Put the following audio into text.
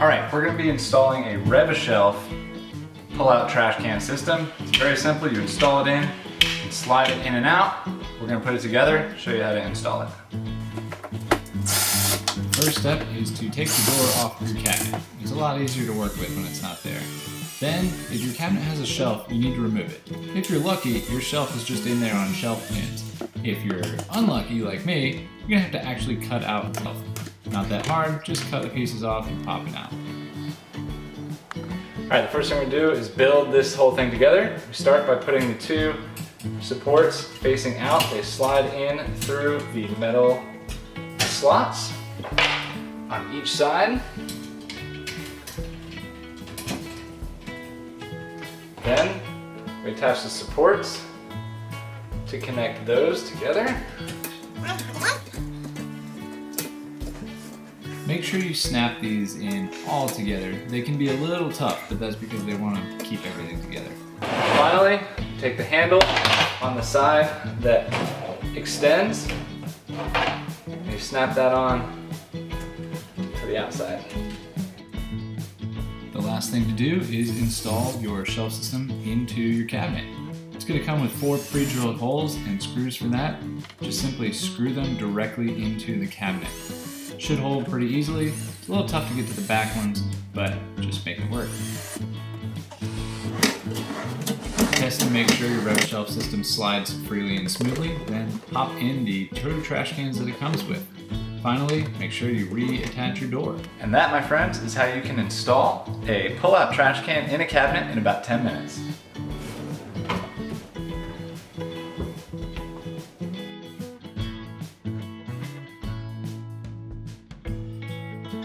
All right, we're gonna be installing a Rev-A-Shelf pull-out trash can system. It's very simple. You install it in, and slide it in and out. We're gonna put it together, show you how to install it. First step is to take the door off your cabinet. It's a lot easier to work with when it's not there. Then, if your cabinet has a shelf, you need to remove it. If you're lucky, your shelf is just in there on shelf pins. If you're unlucky, like me, you're gonna have to actually cut out the shelf. Not that hard, just cut the pieces off and pop it out. All right, the first thing we do is build this whole thing together. We start by putting the two supports facing out. They slide in through the metal slots on each side. Then we attach the supports to connect those together. Make sure you snap these in all together. They can be a little tough, but that's because they want to keep everything together. Finally, take the handle on the side that extends, and you snap that on to the outside. The last thing to do is install your shelf system into your cabinet. It's going to come with 4 pre-drilled holes and screws for that. Just simply screw them directly into the cabinet. Should hold pretty easily. It's a little tough to get to the back ones, but just make it work. Test to make sure your Rev-A-Shelf system slides freely and smoothly, then pop in the 2 trash cans that it comes with. Finally, make sure you reattach your door. And that, my friends, is how you can install a pull-out trash can in a cabinet in about 10 minutes.